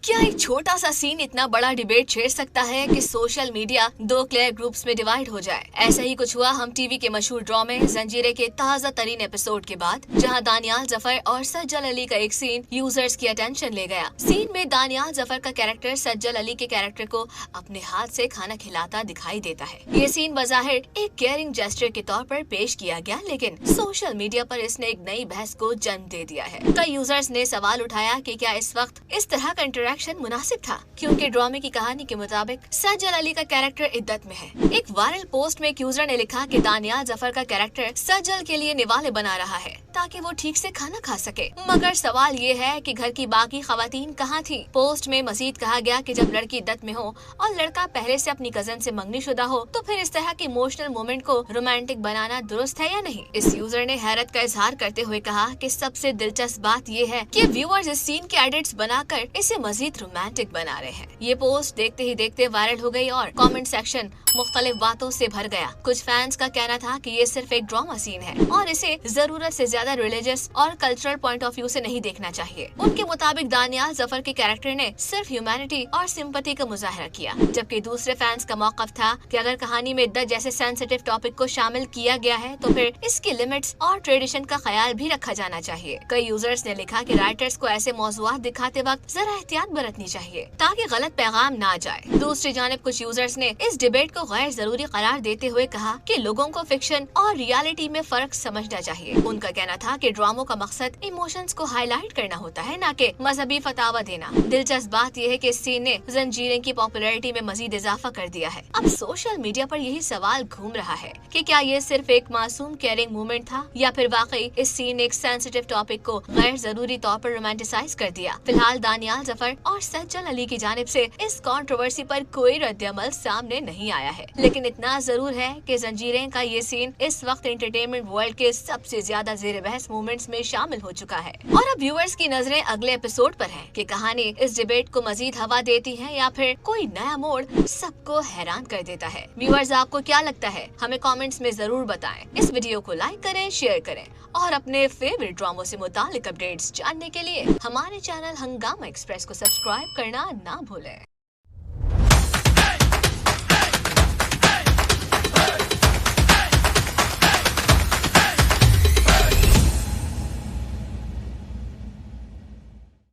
क्या एक छोटा सा सीन इतना बड़ा डिबेट छेड़ सकता है कि सोशल मीडिया दो क्लियर ग्रुप्स में डिवाइड हो जाए? ऐसा ही कुछ हुआ हम टीवी के मशहूर ड्रामे जंजीरे के ताज़ा तरीन एपिसोड के बाद, जहां दानियाल जफर और सज्जल अली का एक सीन यूजर्स की अटेंशन ले गया। सीन में दानियाल जफर का कैरेक्टर सज्जल अली के कैरेक्टर को अपने हाथ से खाना खिलाता दिखाई देता है। ये सीन बज़ाहिर एक केयरिंग जेस्चर के तौर पर पेश किया गया, लेकिन सोशल मीडिया पर इसने एक नई बहस को जन्म दे दिया है। कई यूजर्स ने सवाल उठाया कि क्या इस वक्त इस तरह का इंटरेक्शन मुनासिब था, क्योंकि ड्रामे की कहानी के मुताबिक सज्जल अली का कैरेक्टर इद्दत में है। एक वायरल पोस्ट में एक यूजर ने लिखा कि दानियाल जफर का कैरेक्टर सज्जल के लिए निवाले बना रहा है ताकि वो ठीक से खाना खा सके, मगर सवाल ये है कि घर की बाकी खवातीन कहाँ थी। पोस्ट में मजीद कहा गया कि जब लड़की इद्दत में हो और लड़का पहले से अपनी कजन से मंगनी शुदा हो, तो फिर इस तरह के इमोशनल मोमेंट को रोमांटिक बनाना दुरुस्त है या नहीं। इस यूजर ने हैरत का इजहार करते हुए कहा कि सबसे दिलचस्प बात ये है कि व्यूअर्स इस सीन के एडिट्स बनाकर इसे मजीद रोमांटिक बना रहे हैं। ये पोस्ट देखते ही देखते वायरल हो गई और कमेंट सेक्शन मुख्तलिफ बातों से भर गया। कुछ फैंस का कहना था कि ये सिर्फ एक ड्रामा सीन है और इसे जरूरत से ज्यादा रिलीजियस और कल्चरल पॉइंट ऑफ व्यू से नहीं देखना चाहिए। उनके मुताबिक दानियाल जफर के कैरेक्टर ने सिर्फ ह्यूमैनिटी और सिंपैथी का मुजाहरा किया, जबकि दूसरे फैंस का मौक़िफ़ था कि अगर कहानी में इद्दत जैसे सेंसिटिव टॉपिक को शामिल किया गया है तो फिर इसकी लिमिट्स और ट्रेडिशन का ख्याल भी रखा जाना चाहिए। कई यूजर्स ने लिखा कि राइटर्स को ऐसे मौज़ूआत दिखाते वक्त जरा एहतियात बरतनी चाहिए ताकि गलत पैगाम ना जाए। दूसरी जानिब कुछ यूजर्स ने इस डिबेट को गैर जरूरी करार देते हुए कहा कि लोगों को फिक्शन और रियलिटी में फर्क समझना चाहिए। उनका कहना था कि ड्रामों का मकसद इमोशंस को हाईलाइट करना होता है, न कि मजहबी फतावा देना। दिलचस्प बात यह है कि इस सीन ने जंजीरें की पॉपुलैरिटी में मजीद इजाफा कर दिया है। अब सोशल मीडिया पर यही सवाल घूम रहा है कि क्या ये सिर्फ एक मासूम केयरिंग मूवमेंट था या फिर वाकई इस सीन ने एक सेंसिटिव टॉपिक को गैर जरूरी तौर पर रोमांटिसाइज कर दिया। फिलहाल दानियाल जफर और सज्जल अली की जानिब से इस कंट्रोवर्सी पर कोई रद्द-ए-अमल सामने नहीं आया है, लेकिन इतना जरूर है कि जंजीरें का ये सीन इस वक्त एंटरटेनमेंट वर्ल्ड के सबसे ज्यादा जेर बहस मोमेंट्स में शामिल हो चुका है। और अब व्यूअर्स की नजरें अगले एपिसोड पर है कि कहानी इस डिबेट को मजीद हवा देती है या फिर कोई नया मोड़ सबको हैरान कर देता है। व्यूअर्स, आपको क्या लगता है? हमें कमेंट्स में जरूर बताएं। इस वीडियो को लाइक करें, शेयर करें और अपने फेवरेट ड्रामों से मुतालिक अपडेट्स जानने के लिए हमारे चैनल हंगामा एक्सप्रेस को सब्सक्राइब करना ना भूलें।